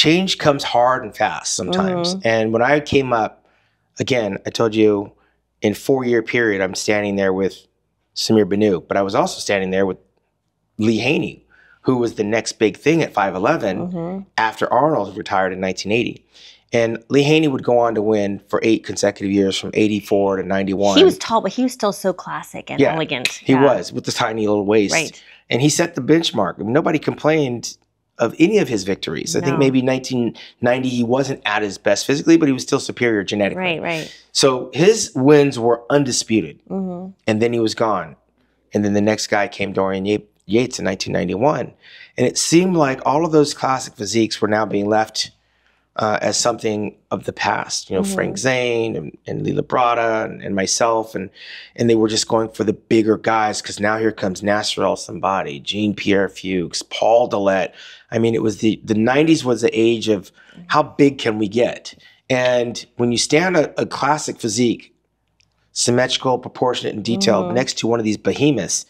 change comes hard and fast sometimes. And when I came up, again, I told you in 4-year period, I'm standing there with Samir Banu, but I was also standing there with Lee Haney, who was the next big thing at 5'11" after Arnold retired in 1980. And Lee Haney would go on to win for 8 consecutive years from 84 to 91. He was tall, but he was still so classic and elegant. He was, with the tiny little waist. Right. And he set the benchmark. I mean, nobody complained of any of his victories. I think maybe 1990 he wasn't at his best physically, but he was still superior genetically. Right, right. So his wins were undisputed. And then he was gone. And then the next guy came, Dorian Yates, in 1991. And it seemed like all of those classic physiques were now being left as something of the past. You know, Frank Zane and Lee Labrada and myself. And they were just going for the bigger guys, because now here comes Nasser El-Sambadi, Jean-Pierre Fuchs, Paul Dillette. I mean, it was the 90s was the age of how big can we get? And when you stand a classic physique, symmetrical, proportionate, and detailed next to one of these behemoths,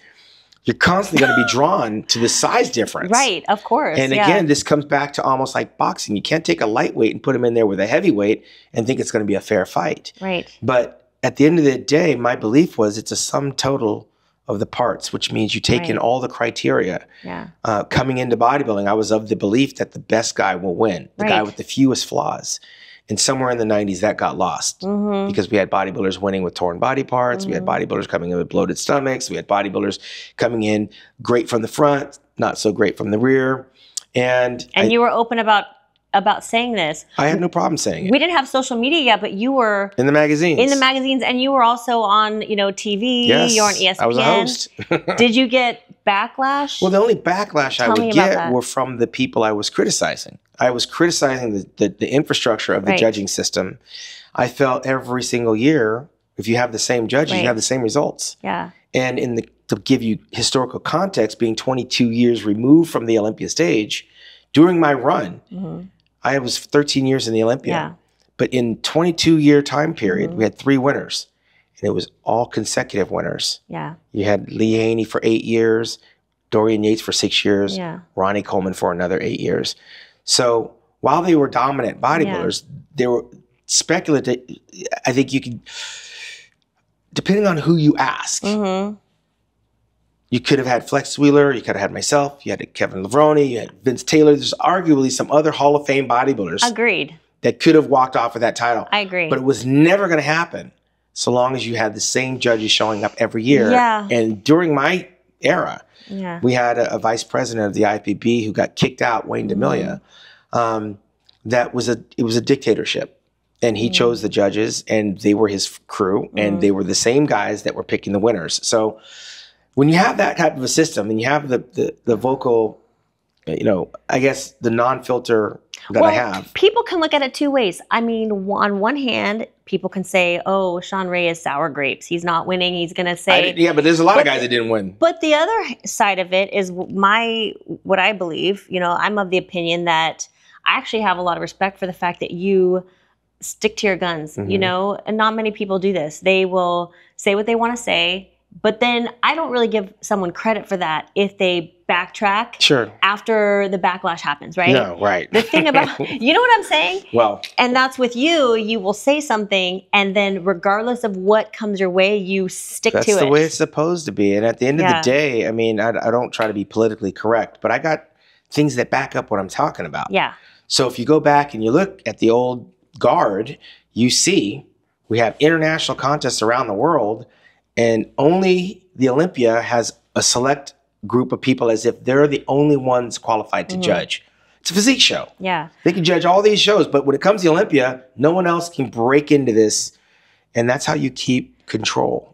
you're constantly going to be drawn to the size difference. Right, of course. And again, this comes back to almost like boxing. You can't take a lightweight and put him in there with a heavyweight and think it's going to be a fair fight. Right. But at the end of the day, my belief was it's a sum total of the parts, which means you take in all the criteria. Yeah. Coming into bodybuilding, I was of the belief that the best guy will win, the guy with the fewest flaws. And somewhere in the 90s, that got lost because we had bodybuilders winning with torn body parts. We had bodybuilders coming in with bloated stomachs. We had bodybuilders coming in great from the front, not so great from the rear. And you were open about saying this. I had no problem saying it. We didn't have social media yet, but you were in the magazines. In the magazines, and you were also on, TV. Yes, you're on ESPN. I was a host. Did you get backlash? Well, the only backlash I would get were from the people I was criticizing. I was criticizing the infrastructure of the judging system. I felt every single year, if you have the same judges, you have the same results. Yeah. And to give you historical context, being 22 years removed from the Olympia stage, during my run, I was 13 years in the Olympia. Yeah. But in 22-year time period, we had 3 winners. And it was all consecutive winners. Yeah. You had Lee Haney for 8 years, Dorian Yates for 6 years, Ronnie Coleman for another 8 years. So while they were dominant bodybuilders, they were speculative. I think you could, depending on who you ask, you could have had Flex Wheeler, you could have had myself, you had Kevin Levrone, you had Vince Taylor. There's arguably some other Hall of Fame bodybuilders. Agreed. That could have walked off with that title. I agree. But it was never going to happen so long as you had the same judges showing up every year. Yeah. And during my era, we had a vice president of the IFBB who got kicked out, Wayne DeMilia. It was a dictatorship. And he chose the judges, and they were his crew, and they were the same guys that were picking the winners. So when you have that type of a system, and you have the vocal, I guess the non-filter that I have. People can look at it 2 ways. I mean, on one hand, people can say, oh, Shawn Ray is sour grapes. He's not winning. He's going to say. But there's a lot of guys that didn't win. But the other side of it is what I believe. I'm of the opinion that I actually have a lot of respect for the fact that you stick to your guns, and not many people do this. They will say what they want to say, but then I don't really give someone credit for that if they backtrack after the backlash happens, right? No, right. The thing about, you know what I'm saying? Well. And that's with you will say something, and then regardless of what comes your way, you stick to it. That's the way it's supposed to be. And at the end of the day, I mean, I don't try to be politically correct, but I got things that back up what I'm talking about. Yeah. So if you go back and you look at the old guard, you see we have international contests around the world, and only the Olympia has a select group of people as if they're the only ones qualified to judge. It's a physique show. Yeah. They can judge all these shows, but when it comes to the Olympia, no one else can break into this, and that's how you keep control.